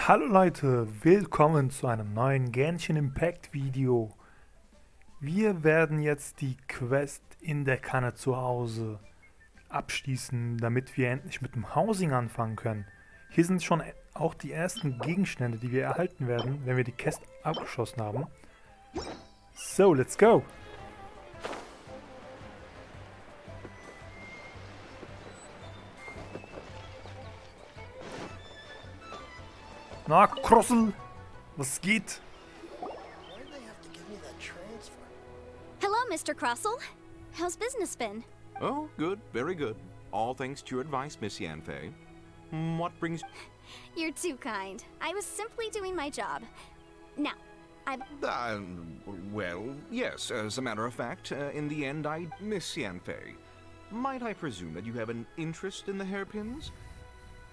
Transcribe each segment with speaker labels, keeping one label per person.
Speaker 1: Hallo Leute, willkommen zu einem neuen Genshin Impact Video. Wir werden jetzt die Quest in der Kanne zu Hause abschließen, damit wir endlich mit dem Housing anfangen können. Hier sind schon auch die ersten Gegenstände, die wir erhalten werden, wenn wir die Quest abgeschlossen haben. So, let's go! Na, Krossel, was geht?
Speaker 2: Hello, Mr. Crossell. How's business been?
Speaker 3: Oh, good, very good. All thanks to your advice, Miss Yanfei. What brings...
Speaker 2: You're too kind. I was simply doing my job. Now,
Speaker 3: well, yes, as a matter of fact, in the end, Miss Yanfei. Might I presume that you have an interest in the hairpins?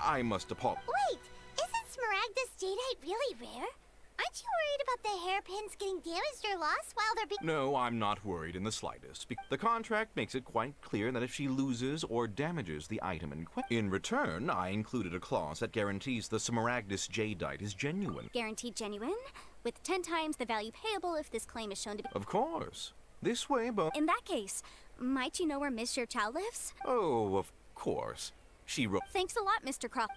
Speaker 3: I must apologize.
Speaker 4: Wait, isn't Smaragdus jadeite really rare? Aren't you worried about the hairpins getting damaged or lost while they're being...
Speaker 3: No, I'm not worried in the slightest. The contract makes it quite clear that if she loses or damages the item in return, I included a clause that guarantees the Smaragdus jadeite is genuine.
Speaker 2: Guaranteed genuine, with 10 times the value payable if this claim is shown to be...
Speaker 3: Of course. This way, but...
Speaker 2: In that case, might you know where Miss Chow lives?
Speaker 3: Oh, of course. She wrote...
Speaker 2: Thanks a lot, Mr. Cross.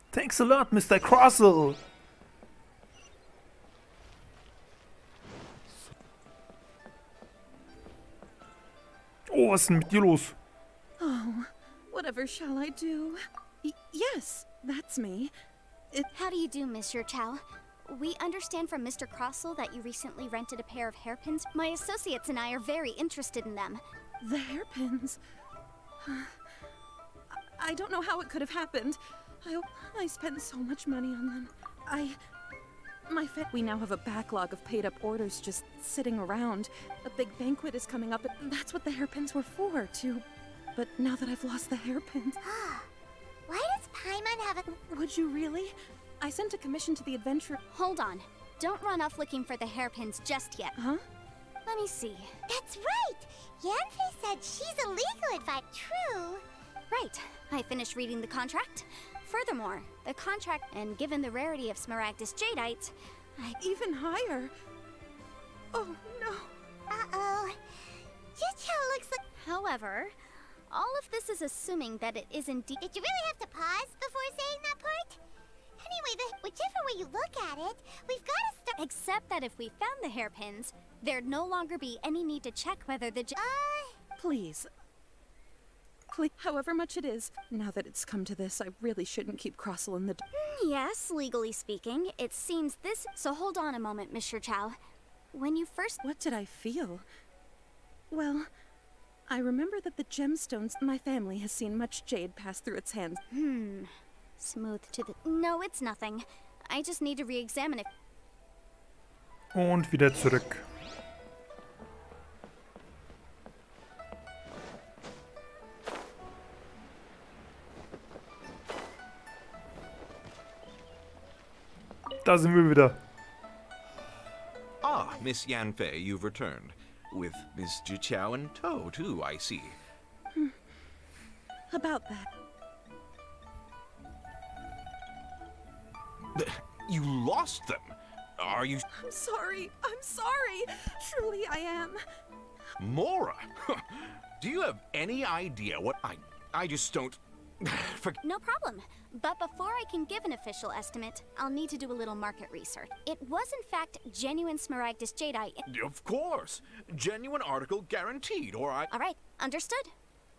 Speaker 1: Thanks a lot, Mr. Crossel! Oh, was ist denn mit dir los?
Speaker 5: Oh, whatever shall I do? Yes, that's me.
Speaker 2: How do you do, Monsieur Chow? We understand from Mr. Crossell that you recently rented a pair of hairpins. My associates and I are very interested in them.
Speaker 5: The hairpins. I don't know how it could have happened. I spent so much money on them. We now have a backlog of paid-up orders just sitting around. A big banquet is coming up, and that's what the hairpins were for, too. But now that I've lost the hairpins...
Speaker 4: Why does Paimon have a...
Speaker 5: Would you really? I sent a commission to the adventurer...
Speaker 2: Hold on. Don't run off looking for the hairpins just yet.
Speaker 5: Huh?
Speaker 2: Let me see.
Speaker 4: That's right! Yanfei said she's a legal advice. True.
Speaker 2: Right. I finished reading the contract. Furthermore, the contract, and given the rarity of Smaragdus jadeite,
Speaker 5: Even higher? Oh, no.
Speaker 4: Uh-oh. Jichou looks like...
Speaker 2: However, all of this is assuming that it is indeed...
Speaker 4: Did you really have to pause before saying that part? Anyway, whichever way you look at it, we've got to start...
Speaker 2: Except that if we found the hairpins, there'd no longer be any need to check whether the
Speaker 5: Please. However much it is, now that it's come to this, I really shouldn't keep Crossell in the...
Speaker 2: Yes, legally speaking, it seems this... So hold on a moment, Mr. Chow. When you first...
Speaker 5: What did I feel? Well, I remember that the gemstones... My family has seen much jade pass through its hands.
Speaker 2: Smooth to the... No, it's nothing. I just need to re-examine it.
Speaker 1: Und wieder zurück. Da sind wir wieder.
Speaker 3: Ah, Miss Yanfei, you've returned. With Miss Jichou in tow, too, I see.
Speaker 5: About that.
Speaker 3: You lost them! Are you...
Speaker 5: I'm sorry. Truly I am.
Speaker 3: Mora! Do you have any idea what I just don't...
Speaker 2: No problem. But before I can give an official estimate, I'll need to do a little market research. It was in fact genuine Smaragdus jadeite.
Speaker 3: Of course! Genuine article guaranteed, or I...
Speaker 2: All right, understood.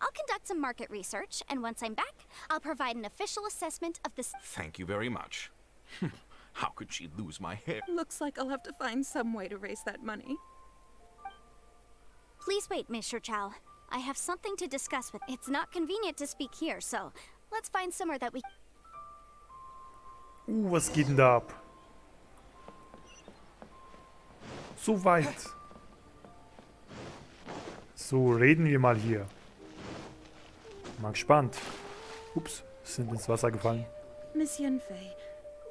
Speaker 2: I'll conduct some market research, and once I'm back, I'll provide an official assessment of this.
Speaker 3: Thank you very much. How could she lose my hair?
Speaker 5: Looks like I'll have to find some way to raise that money.
Speaker 2: Please wait, Mr. Chow. I have something to discuss with... It's not convenient to speak here, so let's find somewhere that we...
Speaker 1: Was geht denn da ab? So weit. So, reden wir mal hier. Mal gespannt. Ups, sind ins Wasser gefallen.
Speaker 5: Miss Yanfei,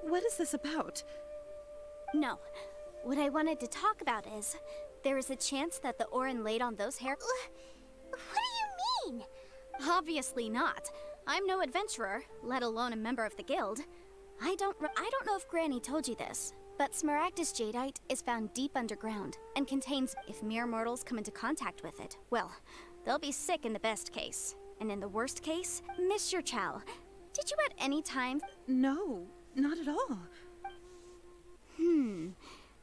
Speaker 5: what is this about?
Speaker 2: No. What I wanted to talk about is... There is a chance that the Orin laid on those hair...
Speaker 4: What do you mean?
Speaker 2: Obviously not. I'm no adventurer, let alone a member of the guild. I don't know if Granny told you this, but Smaragdus jadeite is found deep underground and contains, if mere mortals come into contact with it, well, they'll be sick in the best case. And in the worst case, Mr. Chow, did you at any time...
Speaker 5: No, not at all.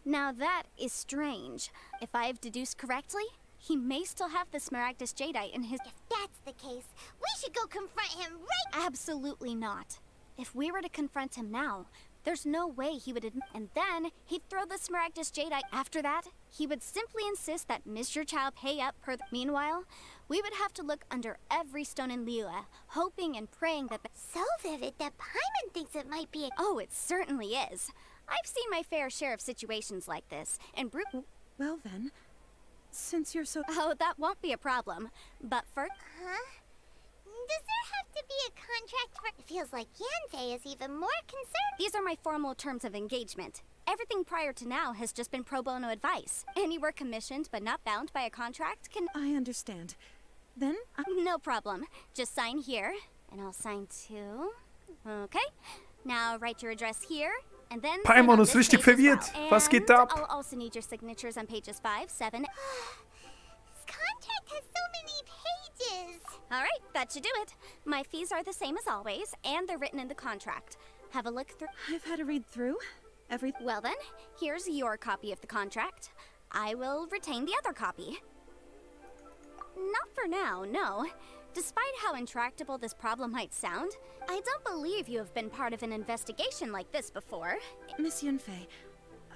Speaker 2: Now that is strange. If I've deduced correctly, he may still have the Smaragdus jadeite in his...
Speaker 4: If that's the case, we should go confront him right...
Speaker 2: Absolutely not. If we were to confront him now, there's no way he would admit... And then, he'd throw the Smaragdus jadeite. After that, he would simply insist that Mr. Chow pay up per the... Meanwhile, we would have to look under every stone in Liyue, hoping and praying that...
Speaker 4: So vivid that Paimon thinks it might be a...
Speaker 2: Oh, it certainly is. I've seen my fair share of situations like this, and
Speaker 5: Well then, since you're so...
Speaker 2: Oh, that won't be a problem. But for...
Speaker 4: Huh? Does there have to be a contract for... It feels like Yanfei is even more concerned.
Speaker 2: These are my formal terms of engagement. Everything prior to now has just been pro bono advice. Any work commissioned but not bound by a contract can...
Speaker 5: I understand. Then,
Speaker 2: No problem. Just sign here, and I'll sign too. Okay. Now write your address here, and then...
Speaker 1: Paimon
Speaker 2: sign on
Speaker 1: ist
Speaker 2: this
Speaker 1: richtig
Speaker 2: page as
Speaker 1: verwirrt.
Speaker 2: well.
Speaker 1: Was geht
Speaker 2: And
Speaker 1: da ab?
Speaker 2: I'll also need your signatures on pages 5, 7...
Speaker 4: This contract has so many pages.
Speaker 2: Alright, that should do it. My fees are the same as always, and they're written in the contract. Have a look through...
Speaker 5: I've had to read through everything.
Speaker 2: Well then, here's your copy of the contract. I will retain the other copy. Not for now, no. Despite how intractable this problem might sound, I don't believe you have been part of an investigation like this before.
Speaker 5: Miss Yunfei,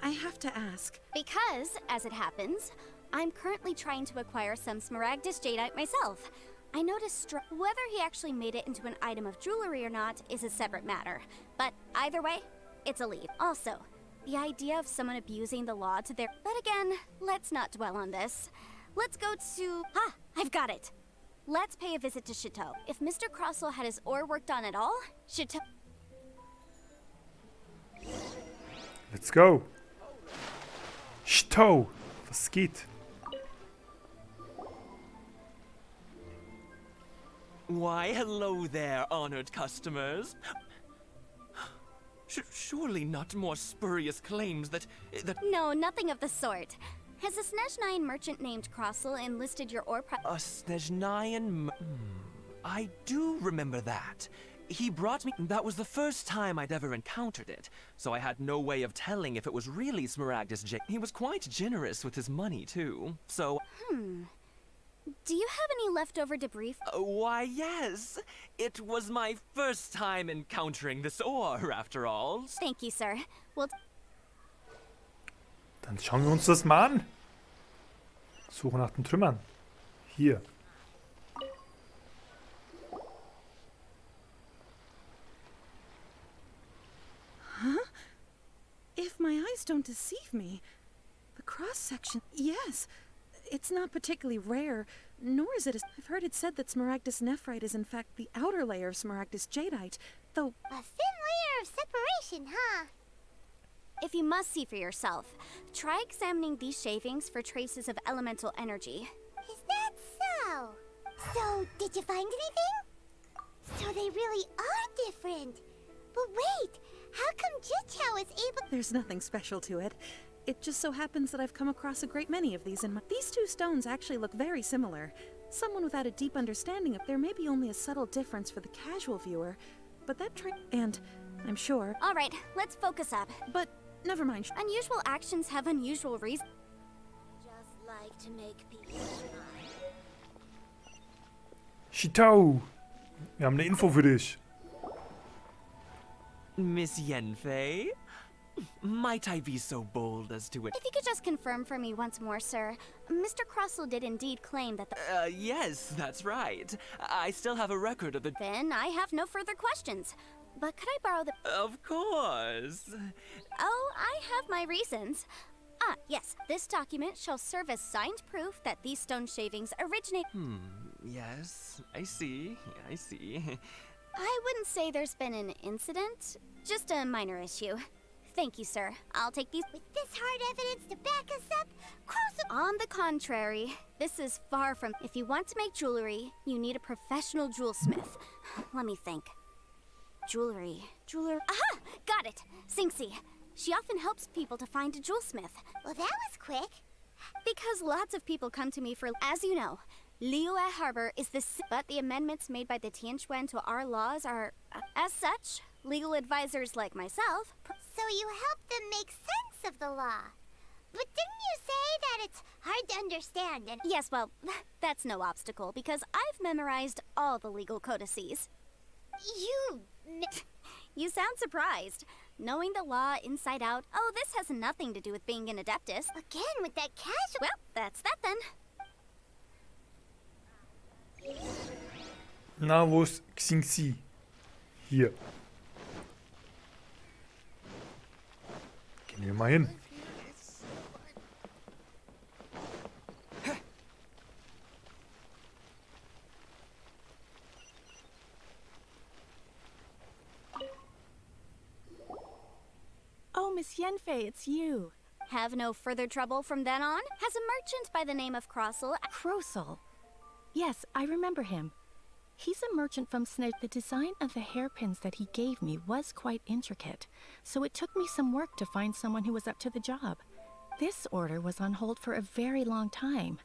Speaker 5: I have to ask.
Speaker 2: Because, as it happens, I'm currently trying to acquire some Smaragdus jadeite myself. I noticed whether he actually made it into an item of jewelry or not is a separate matter. But either way, it's a lead. Also, the idea of someone abusing the law to their... But again, let's not dwell on this. Let's go to... Ah, I've got it. Let's pay a visit to Chateau. If Mr. Crossell had his ore worked on at all, Chateau...
Speaker 1: Let's go. Stow. Was geht?
Speaker 6: Why, hello there, honored customers. Surely not more spurious claims that...
Speaker 2: No, nothing of the sort. Has a Snezhnayan merchant named Crossell enlisted your ore
Speaker 6: A Snezhnayan... I do remember that. He brought me... That was the first time I'd ever encountered it, so I had no way of telling if it was really Smaragdus J. He was quite generous with his money, too, so...
Speaker 2: Do you have any leftover debris?
Speaker 6: Why, yes. It was my first time encountering this ore, after all.
Speaker 2: Thank you, sir. Well,
Speaker 1: Dann schauen wir uns das mal an. Suche nach den Trümmern. Hier.
Speaker 5: If my eyes don't deceive me, the cross-section... Yes, it's not particularly rare, nor is it... I've heard it said that Smaragdus nephrite is in fact the outer layer of Smaragdus jadeite, though...
Speaker 4: A thin layer of separation, huh?
Speaker 2: if you must see for yourself, try examining these shavings for traces of elemental energy.
Speaker 4: Is that so? So, did you find anything? So they really are different. But wait, how come Jichao is able...
Speaker 5: There's nothing special to it. It just so happens that I've come across a great many of these in my... These two stones actually look very similar. Someone without a deep understanding of there may be only a subtle difference for the casual viewer, but that and I'm sure...
Speaker 2: All right, let's focus up.
Speaker 5: But never mind.
Speaker 2: Unusual actions have unusual reasons.
Speaker 4: Just like to make people smile.
Speaker 1: Chitao! Wir haben eine Info für dich.
Speaker 6: Miss Yanfei? Might I be so bold as to...
Speaker 2: If you could just confirm for me once more, sir. Mr. Crossell did indeed claim that the...
Speaker 6: Yes, that's right. I still have a record of the...
Speaker 2: Then I have no further questions. But could I borrow the...
Speaker 6: Of course.
Speaker 2: Oh, I have my reasons. Ah, yes. This document shall serve as signed proof that these stone shavings originate...
Speaker 6: Yes, I see.
Speaker 2: I wouldn't say there's been an incident. Just a minor issue. Thank you, sir. I'll take these...
Speaker 4: With this hard evidence to back us up, Crossell...
Speaker 2: On the contrary, this is far from... If you want to make jewelry, you need a professional jewelsmith. Let me think. Jewelry. Aha! Got it. Sinxie. She often helps people to find a jewelsmith.
Speaker 4: Well, that was quick.
Speaker 2: Because lots of people come to me for, as you know, Liyue Harbor is the but the amendments made by the Tianquan to our laws are, as such, legal advisors like myself.
Speaker 4: So you help them make sense of the law. But didn't you say that it's hard to understand and...
Speaker 2: Yes, well, that's no obstacle, because I've memorized all the legal codices. You sound surprised. Knowing the law inside out, oh, this has nothing to do with being an adeptus.
Speaker 4: Again, with that casual...
Speaker 2: Well, that's that then.
Speaker 1: Na, wo ist Xingxi? Hier. Gehen wir mal hin.
Speaker 7: Oh, Miss Yenfei, it's you.
Speaker 2: Have no further trouble from then on? Has a merchant by the name of Crossel...
Speaker 7: Crossel. Yes, I remember him. He's a merchant from Snare. The design of the hairpins that he gave me was quite intricate, so it took me some work to find someone who was up to the job. This order was on hold for a very long time,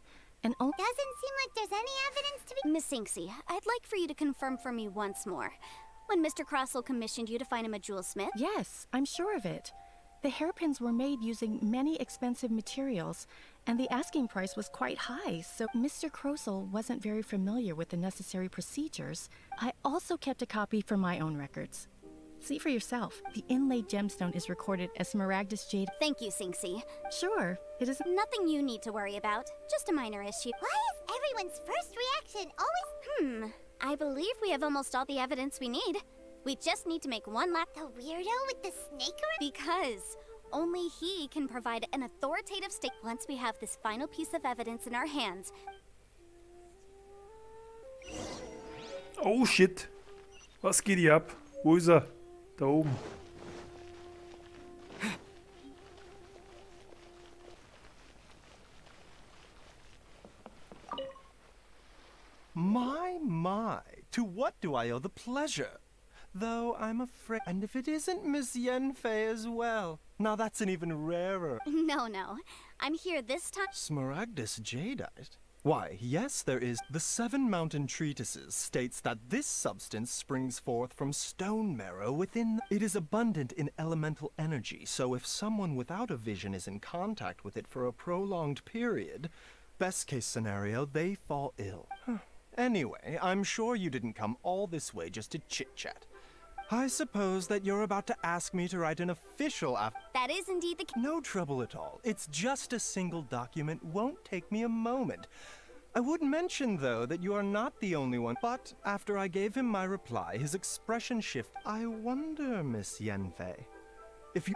Speaker 7: and
Speaker 4: Doesn't seem like there's any evidence to be...
Speaker 2: Miss Sinxie, I'd like for you to confirm for me once more. When Mr. Crossel commissioned you to find him a jewelsmith...
Speaker 7: Yes, I'm sure of it. The hairpins were made using many expensive materials, and the asking price was quite high, so Mr. Crossel wasn't very familiar with the necessary procedures. I also kept a copy for my own records. See for yourself. The inlaid gemstone is recorded as Smaragdus Jade.
Speaker 2: Thank you, Sinxie.
Speaker 7: Sure, it is...
Speaker 2: Nothing you need to worry about. Just a minor issue.
Speaker 4: Why is everyone's first reaction always...
Speaker 2: I believe we have almost all the evidence we need. We just need to make one lap...
Speaker 4: The weirdo with the snake around?
Speaker 2: Because only he can provide an authoritative statement once we have this final piece of evidence in our hands.
Speaker 1: Oh shit. Was geht hier ab? Wo ist er? Da oben.
Speaker 8: My, to what do I owe the pleasure? Though I'm afraid, and if it isn't Miss Yenfei as well. Now that's an even rarer.
Speaker 2: No. I'm here this time.
Speaker 8: Smaragdus jadeite? Why, yes, there is. The Seven Mountain Treatises states that this substance springs forth from stone marrow within. It is abundant in elemental energy, so if someone without a vision is in contact with it for a prolonged period, best case scenario, they fall ill. Anyway, I'm sure you didn't come all this way just to chit-chat. I suppose that you're about to ask me to write an official
Speaker 2: That is indeed the case.
Speaker 8: No trouble at all. It's just a single document. Won't take me a moment. I would mention, though, that you are not the only one. But after I gave him my reply, his expression shifted. I wonder, Miss Yenfei, if you...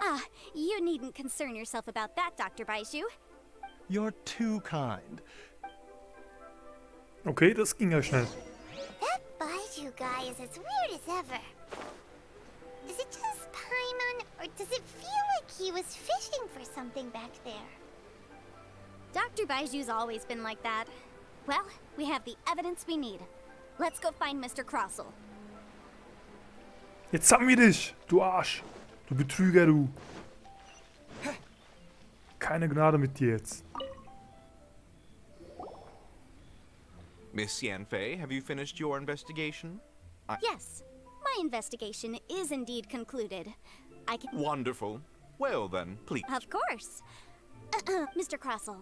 Speaker 2: You needn't concern yourself about that, Dr. Baizhu.
Speaker 8: You're too kind.
Speaker 1: Okay, das ging ja schnell.
Speaker 4: That Baizhu guy is as weird as ever. Is it just Paimon, or does it feel like he was fishing for something back there?
Speaker 2: Dr. Baiju's always been like that. Well, we have the evidence we need. Let's go find Mr. Crossel.
Speaker 1: Jetzt haben wir dich, du Arsch. Du Betrüger, du. Keine Gnade mit dir jetzt.
Speaker 3: Miss Yanfei, have you finished your investigation?
Speaker 2: Yes, my investigation is indeed concluded. I can...
Speaker 3: Wonderful. Well then, please.
Speaker 2: Of course. Mr. Crossel,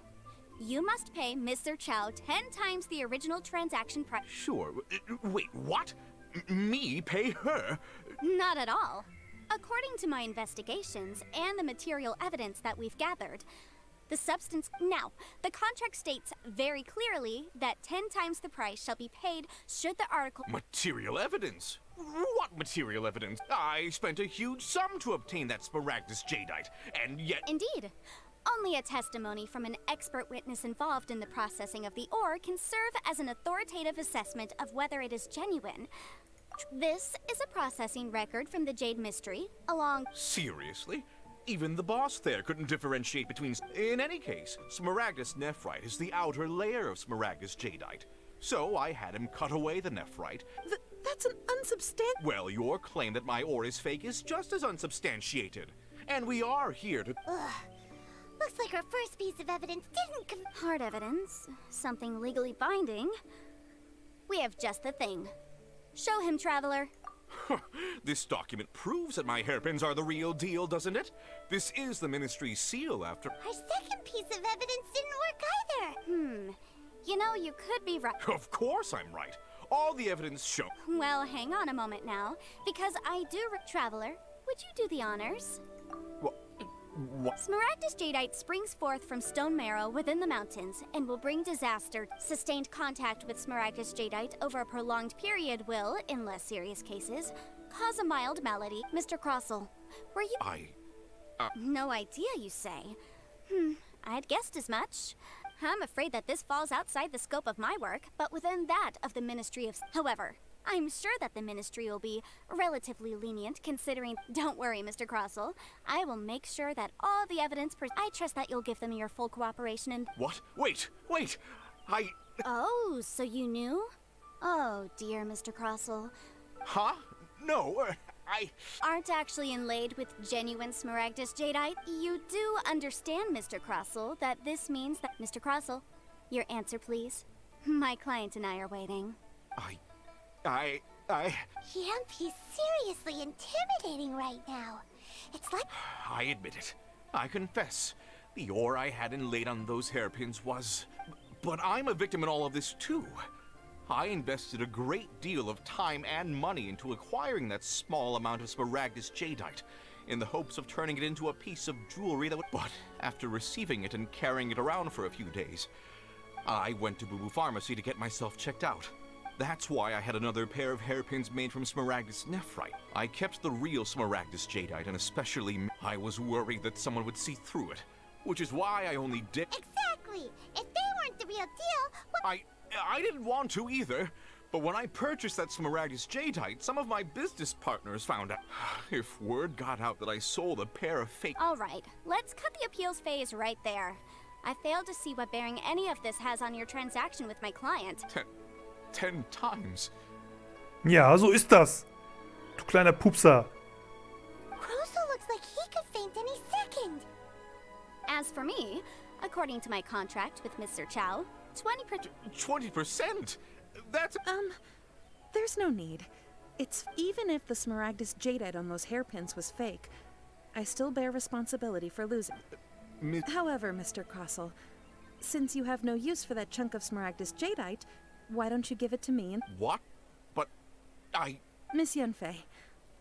Speaker 2: you must pay Mr. Chow 10 times the original transaction price.
Speaker 3: Sure. Wait, what? Me pay her?
Speaker 2: Not at all. According to my investigations and the material evidence that we've gathered, the substance... Now, the contract states very clearly that 10 times the price shall be paid should the article...
Speaker 3: Material evidence? What material evidence? I spent a huge sum to obtain that Smaragdus jadeite, and yet...
Speaker 2: Indeed. Only a testimony from an expert witness involved in the processing of the ore can serve as an authoritative assessment of whether it is genuine. This is a processing record from the Jade Mystery, along...
Speaker 3: Seriously? Even the boss there couldn't differentiate between... In any case, Smaragdus nephrite is the outer layer of Smaragdus jadeite. So I had him cut away the nephrite.
Speaker 5: That's an unsubstantiated...
Speaker 3: Well, your claim that my ore is fake is just as unsubstantiated. And we are here to...
Speaker 4: Ugh. Looks like our first piece of evidence didn't
Speaker 2: Hard evidence. Something legally binding. We have just the thing. Show him, Traveler.
Speaker 3: This document proves that my hairpins are the real deal, doesn't it? This is the Ministry's seal after...
Speaker 4: Our second piece of evidence didn't work either.
Speaker 2: You know, you could be right.
Speaker 3: Of course I'm right. All the evidence show...
Speaker 2: Well, hang on a moment now, because I do... Traveler, would you do the honors?
Speaker 3: What?
Speaker 2: Smaragdus jadeite springs forth from stone marrow within the mountains and will bring disaster. Sustained contact with Smaragdus jadeite over a prolonged period will, in less serious cases, cause a mild malady. Mr. Crossell, were you... No idea, you say? I'd guessed as much. I'm afraid that this falls outside the scope of my work, but within that of the Ministry of... However, I'm sure that the Ministry will be relatively lenient considering... Don't worry, Mr. Crossell. I will make sure that all the evidence... I trust that you'll give them your full cooperation and...
Speaker 3: What? Wait!
Speaker 2: Oh, so you knew? Oh, dear, Mr. Crossell.
Speaker 3: Huh? No,
Speaker 2: Aren't actually inlaid with genuine Smaragdus jadeite? You do understand, Mr. Crossell, that this means that... Mr. Crossell, your answer, please. My client and I are waiting.
Speaker 4: Yamp, he's seriously intimidating right now. It's like...
Speaker 3: I admit it. I confess. The ore I had inlaid on those hairpins was... But I'm a victim in all of this, too. I invested a great deal of time and money into acquiring that small amount of Smaragdus jadeite, in the hopes of turning it into a piece of jewelry that would... But after receiving it and carrying it around for a few days, I went to Boo Boo Pharmacy to get myself checked out. That's why I had another pair of hairpins made from Smaragdus nephrite. I kept the real Smaragdus jadeite, and especially I was worried that someone would see through it, which is why I only did...
Speaker 4: Exactly! If they weren't the real deal,
Speaker 3: I didn't want to either, but when I purchased that Smaragdus jadeite, some of my business partners found out. If word got out that I sold a pair of fake...
Speaker 2: All right, let's cut the appeals phase right there. I failed to see what bearing any of this has on your transaction with my client.
Speaker 3: 10 times.
Speaker 1: Ja, so ist das. Du kleiner Pupser.
Speaker 4: Crossell looks like he could faint any second.
Speaker 2: As for me, according to my contract with Mr. Chow, 20%...
Speaker 3: 20%? That's...
Speaker 5: There's no need. It's... Even if the Smaragdus jadeite on those hairpins was fake, I still bear responsibility for losing. However, Mr. Crossell, since you have no use for that chunk of Smaragdus jadeite, why don't you give it to me and...
Speaker 3: What? But
Speaker 5: Miss Yunfei,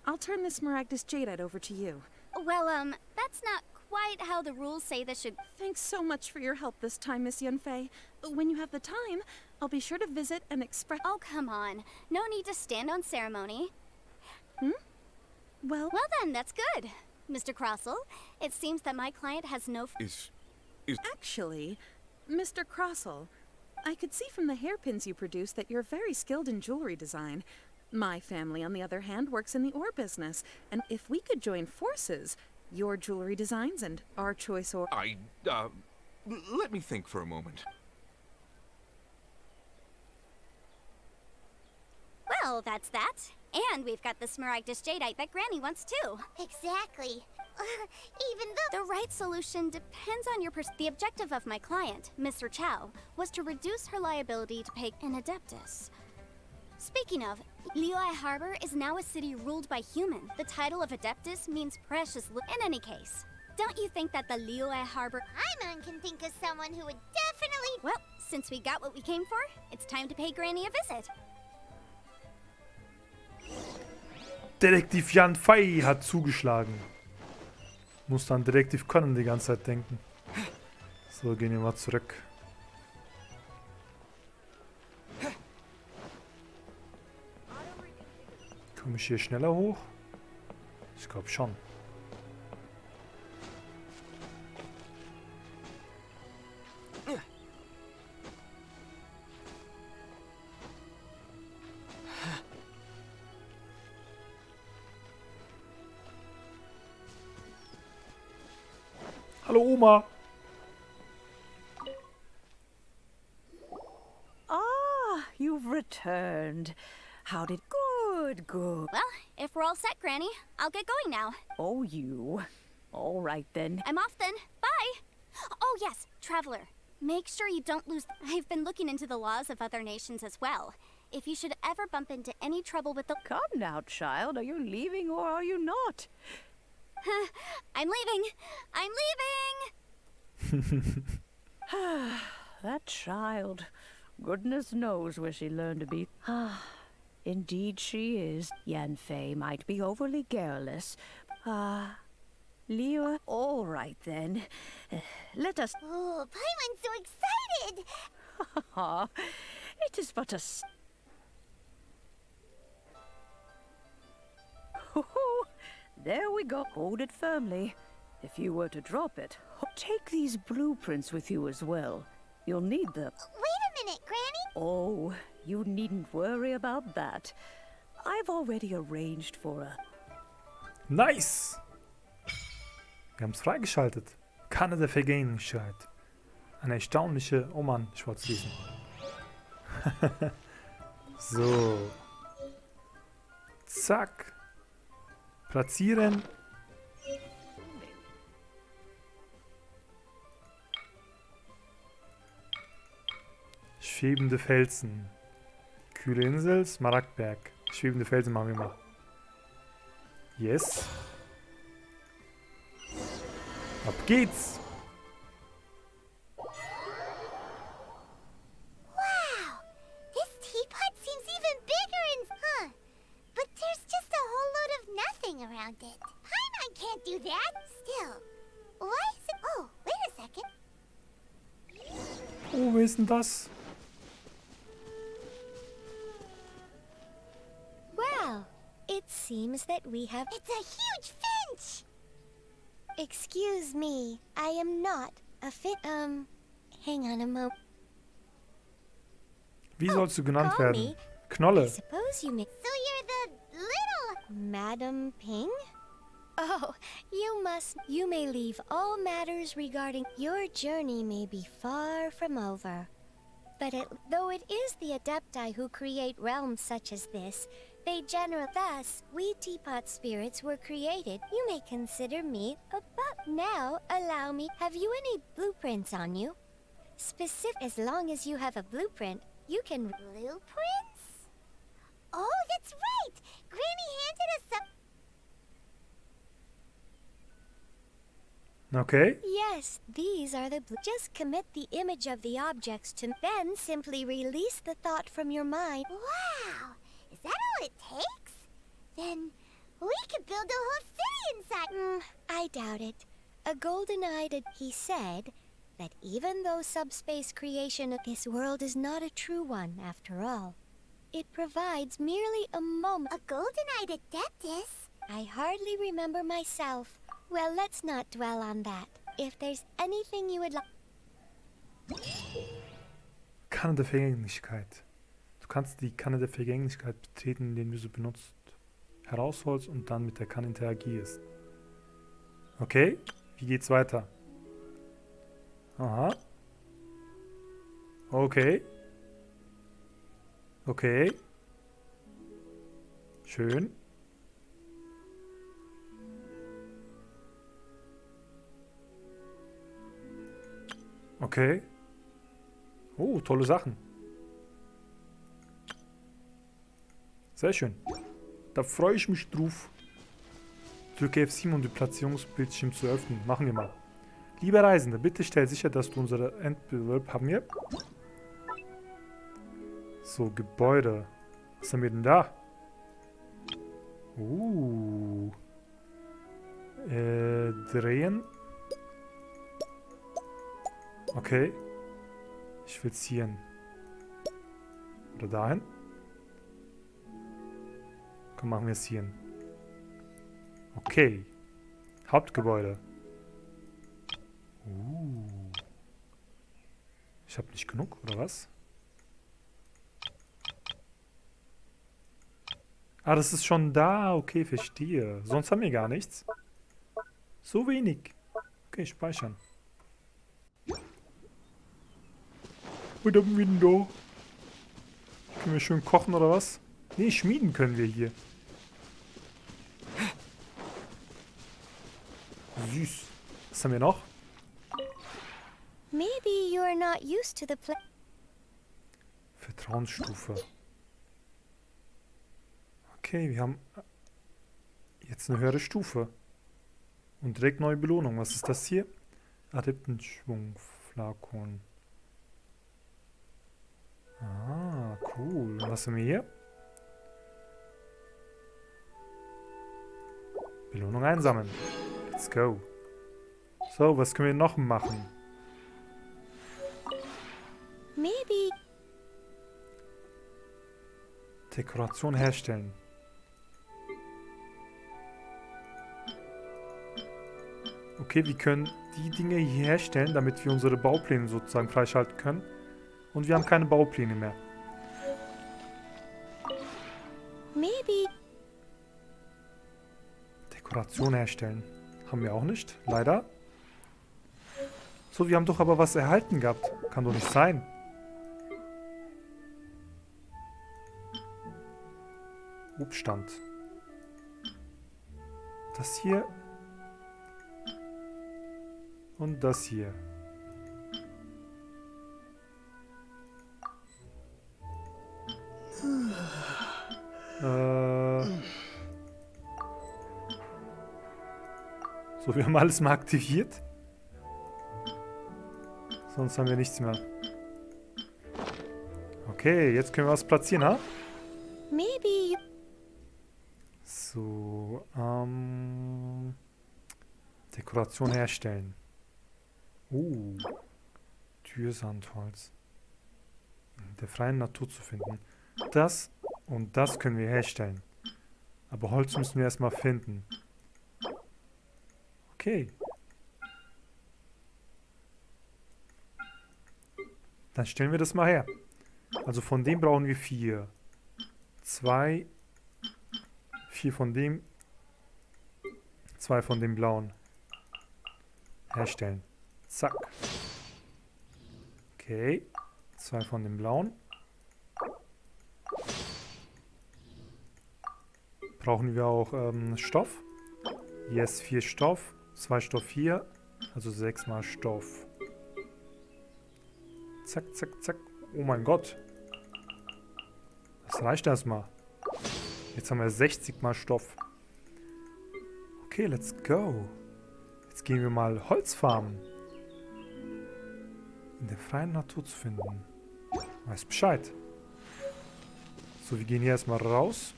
Speaker 5: I'll turn this Smaragdus jadeite over to you.
Speaker 2: Well, that's not quite how the rules say this should...
Speaker 5: Thanks so much for your help this time, Miss Yunfei. When you have the time, I'll be sure to visit and express...
Speaker 2: Oh, come on. No need to stand on ceremony.
Speaker 5: Well
Speaker 2: then, that's good. Mr. Crossell, it seems that my client has no...
Speaker 5: Actually, Mr. Crossell, I could see from the hairpins you produce that you're very skilled in jewelry design. My family, on the other hand, works in the ore business, and if we could join forces, your jewelry designs and our choice ore...
Speaker 3: let me think for a moment.
Speaker 2: Well, that's that. And we've got the Smaragdus jadeite that Granny wants too.
Speaker 4: Exactly. Even though...
Speaker 2: The right solution depends on your The objective of my client, Mr. Chow, was to reduce her liability to pay an adeptus. Speaking of, Liyue Harbor is now a city ruled by human. The title of adeptus means precious in any case. Don't you think that the Liyue Harbor...
Speaker 4: Paimon can think of someone who would definitely...
Speaker 2: Well, since we got what we came for, it's time to pay Granny a visit.
Speaker 1: Detektiv Jan Fei hat zugeschlagen. Muss an Detektiv Kanne die ganze Zeit denken. So, gehen wir mal zurück. Komme ich hier schneller hoch? Ich glaube schon. Hallo Oma.
Speaker 9: Ah, you've returned. How did... Good, good.
Speaker 2: Well, if we're all set, Granny, I'll get going now.
Speaker 9: Oh, you. All right, then.
Speaker 2: I'm off then. Bye! Oh, yes, Traveler. Make sure you don't lose. I've been looking into the laws of other nations as well. If you should ever bump into any trouble with the.
Speaker 9: Come now, child. Are you leaving or are you not?
Speaker 2: I'm leaving! I'm leaving!
Speaker 9: That child. Goodness knows where she learned to be. Indeed she is. Yanfei might be overly garrulous. Leo, all right then. Let us.
Speaker 4: Oh, Paimon's so excited!
Speaker 9: It is but a. There we go. Hold it firmly. If you were to drop it, take these blueprints with you as well. You'll need them.
Speaker 4: Wait a minute, Granny!
Speaker 9: Oh, you needn't worry about that. I've already arranged for a.
Speaker 1: Nice! Wir haben es freigeschaltet. Kanne der Vergänglichkeit. Eine erstaunliche... Oh Mann, ich wollte es lesen. So. Zack. Platzieren. Schwebende Felsen. Kühle Insel, Smaragdberg. Schwebende Felsen machen wir mal. Yes. Ab geht's.
Speaker 4: Wow! This teapot seems even bigger and... But there's just a whole load of nothing around it. Paimon can't do that. Still. Why is it... Oh, wait a second.
Speaker 1: Oh, wer ist denn das?
Speaker 10: Well, it seems that we have...
Speaker 4: It's a huge finch!
Speaker 10: Excuse me, I am not a hang on a moment.
Speaker 1: Wie sollst du genannt
Speaker 10: call
Speaker 1: werden?
Speaker 10: me. I
Speaker 1: Knolle.
Speaker 10: suppose you may...
Speaker 4: So you're the little...
Speaker 10: Madam Ping? Oh, you may leave all matters regarding your journey may be far from over. But though it is the Adepti who create realms such as this, thus, we teapot spirits were created. You may consider me but now, allow me, have you any blueprints on you? As long as you have a blueprint, you can...
Speaker 4: Blueprints? Oh, that's right! Granny handed us some...
Speaker 1: Okay.
Speaker 10: Yes, these are the just commit the image of the objects to... Then simply release the thought from your mind.
Speaker 4: Wow! Is that all it takes? Then we could build a whole city inside.
Speaker 10: I doubt it. A golden-eyed, he said that even though subspace creation of this world is not a true one after all, it provides merely a moment.
Speaker 4: A golden-eyed adeptus?
Speaker 10: I hardly remember myself. Well, let's not dwell on that. If there's anything you would like...
Speaker 1: Kanne der Vergänglichkeit. Du kannst die Kanne der Vergänglichkeit betreten, indem du sie benutzt, herausholst und dann mit der Kanne interagierst. Okay, wie geht's weiter? Aha. Okay. Okay. Schön. Okay. Oh, tolle Sachen. Sehr schön. Da freue ich mich drauf. Drücke F7, um den Platzierungsbildschirm zu öffnen. Machen wir mal. Lieber Reisende, bitte stell sicher, dass du unsere Endbewerb haben wir. So, Gebäude. Was haben wir denn da? Drehen. Okay. Ich will es hier hin. Oder dahin. Komm, machen wir es hier hin. Okay. Hauptgebäude. Ich habe nicht genug, oder was? Ah, das ist schon da. Okay, verstehe. Sonst haben wir gar nichts. So wenig. Okay, speichern. Mit dem Window. Können wir schön kochen, oder was? Nee, schmieden können wir hier. Süß. Was haben wir noch?
Speaker 10: Maybe you're not used to the
Speaker 1: Vertrauensstufe. Okay, wir haben jetzt eine höhere Stufe. Und direkt neue Belohnung. Was ist das hier? Adeptenschwungflakon. Ah, cool. Und was haben wir hier? Belohnung einsammeln. Let's go. So, was können wir noch machen?
Speaker 10: Maybe.
Speaker 1: Dekoration herstellen. Okay, wir können die Dinge hier herstellen, damit wir unsere Baupläne sozusagen freischalten können. Und wir haben keine Baupläne mehr.
Speaker 10: Maybe.
Speaker 1: Dekoration herstellen. Haben wir auch nicht, leider. So, wir haben doch aber was erhalten gehabt. Kann doch nicht sein. Obststand. Das hier. Und das hier. So, wir haben alles mal aktiviert. Sonst haben wir nichts mehr. Okay, jetzt können wir was platzieren, ha?
Speaker 10: Maybe.
Speaker 1: So, Dekoration herstellen. Türsandholz. In der freien Natur zu finden. Das und das können wir herstellen. Aber Holz müssen wir erstmal finden. Okay. Dann stellen wir das mal her. Also von dem brauchen wir 4. 2. 4 von dem. 2 von dem blauen. Herstellen. Zack. Okay. 2 von dem blauen. Brauchen wir auch Stoff. Yes, 4 Stoff. 2 Stoff hier. Also 6 mal Stoff. Zack, zack, zack. Oh mein Gott. Das reicht erstmal. Jetzt haben wir 60 mal Stoff. Okay, let's go. Jetzt gehen wir mal Holz farmen. In der freien Natur zu finden. Weiß Bescheid. So, wir gehen hier erstmal raus.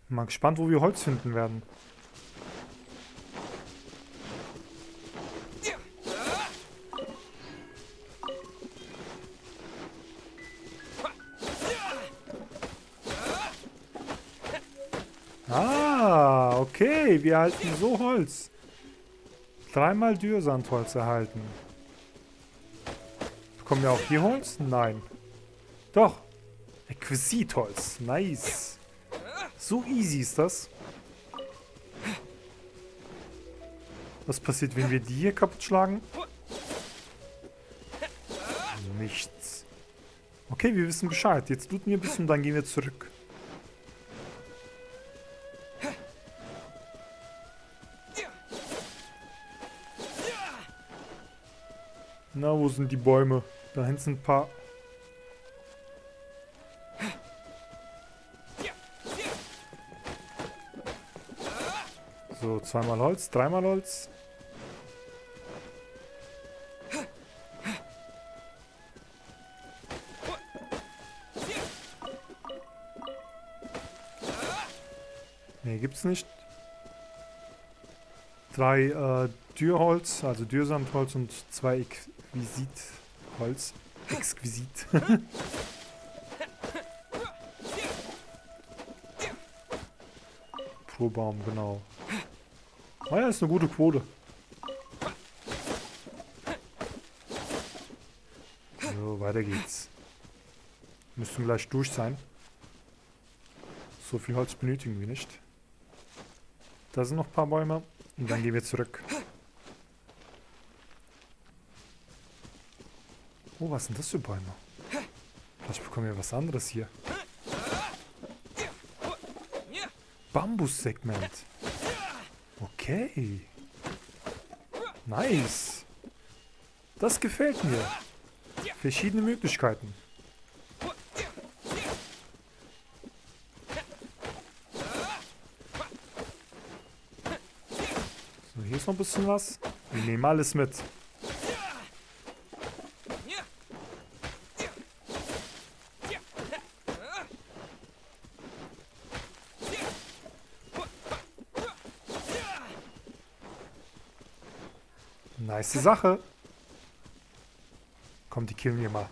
Speaker 1: Bin mal gespannt, wo wir Holz finden werden. Ah, okay, wir erhalten so Holz. 3-mal Dürrsandholz erhalten. Bekommen wir auch hier Holz? Nein. Doch. Exquisitholz. Nice. So easy ist das. Was passiert, wenn wir die hier kaputt schlagen? Nichts. Okay, wir wissen Bescheid. Jetzt looten wir ein bisschen und dann gehen wir zurück. Na, wo sind die Bäume? Da hinten sind ein paar. So, 2-mal Holz, 3-mal Holz. Nee, gibt's nicht. 3 Dürrholz, also Dürrsandholz und 2 Exquisitholz. Exquisit. Pro Baum, genau. Oh ja, ist eine gute Quote. So, weiter geht's. Müssten gleich durch sein. So viel Holz benötigen wir nicht. Da sind noch ein paar Bäume. Und dann gehen wir zurück. Oh, was sind das für Bäume? Vielleicht bekommen wir was anderes hier. Bambussegment. Okay. Nice. Das gefällt mir. Verschiedene Möglichkeiten. So, hier ist noch ein bisschen was. Wir nehmen alles mit. Nice Sache. Komm, die killen wir mal.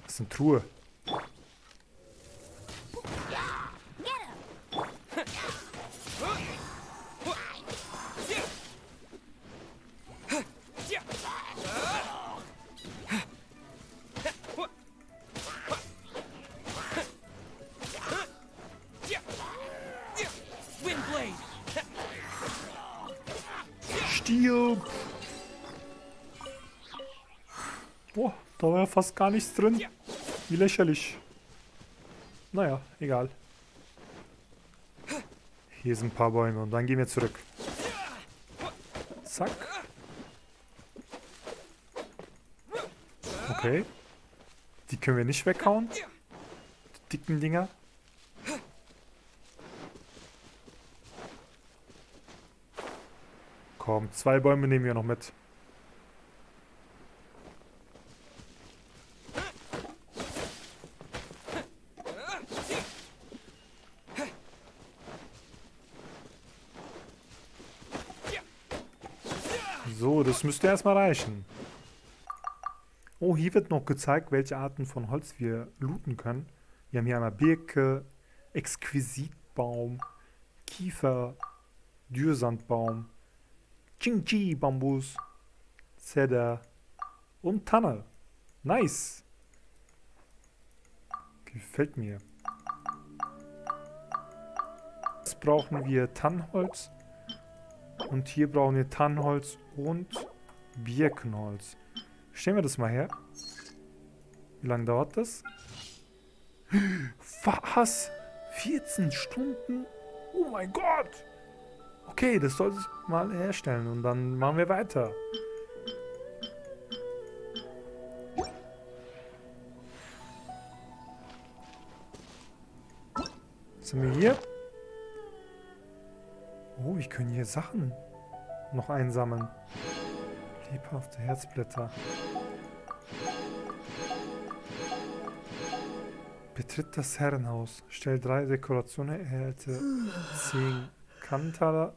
Speaker 1: Das ist eine Truhe. Stirb! Boah, da war ja fast gar nichts drin. Wie lächerlich. Naja, egal. Hier sind ein paar Bäume und dann gehen wir zurück. Zack. Okay. Die können wir nicht weghauen. Die dicken Dinger. Komm, 2 Bäume nehmen wir noch mit. So, das müsste erstmal reichen. Oh, hier wird noch gezeigt, welche Arten von Holz wir looten können. Wir haben hier einmal Birke, Exquisitbaum, Kiefer, Dürrsandbaum, Chingchi-Bambus, Zedder und Tanne. Nice. Gefällt mir. Jetzt brauchen wir Tannenholz. Und hier brauchen wir Tannenholz und Birkenholz. Stellen wir das mal her. Wie lange dauert das? Was? 14 Stunden? Oh mein Gott! Okay, das sollte ich mal herstellen und dann machen wir weiter. Was haben wir hier? Oh, wir können hier Sachen noch einsammeln. Lebhafte Herzblätter. Betritt das Herrenhaus. Stell 3 Dekorationen, erhalte 10 Kannentaler.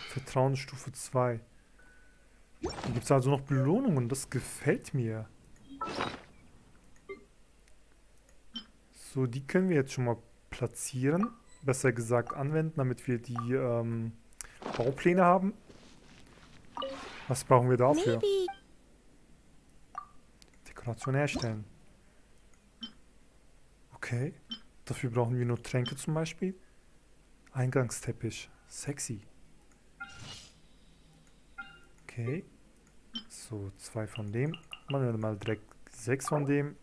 Speaker 1: Vertrauensstufe 2. Hier gibt es also noch Belohnungen. Das gefällt mir. So, die können wir jetzt schon mal platzieren. Besser gesagt anwenden, damit wir die Baupläne haben. Was brauchen wir dafür? Dekoration herstellen. Okay. Dafür brauchen wir nur Tränke zum Beispiel. Eingangsteppich. Sexy. Okay. So, 2 von dem. Machen wir mal direkt 6 von dem.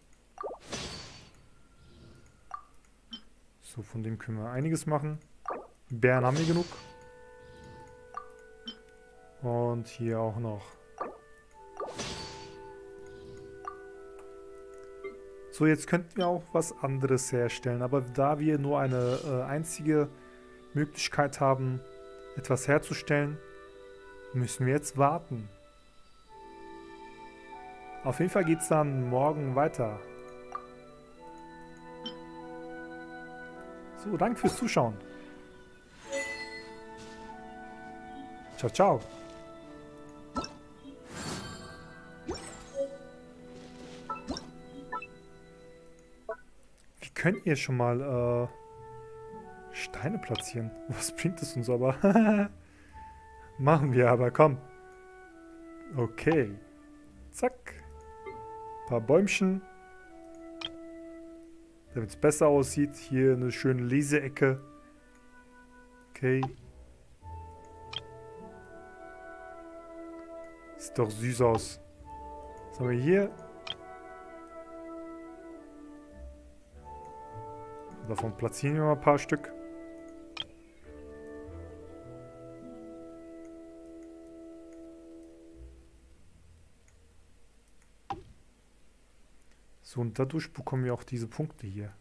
Speaker 1: So, von dem können wir einiges machen. Bären haben wir genug. Und hier auch noch. So, jetzt könnten wir auch was anderes herstellen. Aber da wir nur eine einzige Möglichkeit haben, etwas herzustellen, müssen wir jetzt warten. Auf jeden Fall geht es dann morgen weiter. So, danke fürs Zuschauen. Ciao, ciao. Wir können hier schon mal Steine platzieren. Was bringt es uns aber? Machen wir aber, komm. Okay. Zack. Ein paar Bäumchen. Damit es besser aussieht. Hier eine schöne Leseecke. Okay. Sieht doch süß aus. Was haben wir hier? Davon platzieren wir mal ein paar Stück. So, und dadurch bekommen wir auch diese Punkte hier.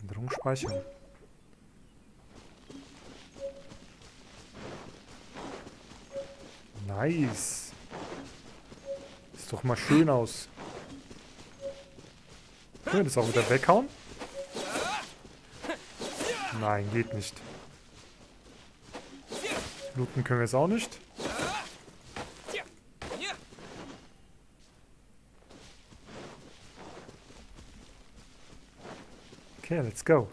Speaker 1: Änderung speichern. Nice. Sieht doch mal schön aus. Können wir das auch wieder weghauen? Nein, geht nicht. Looten können wir es auch nicht. Okay, let's go.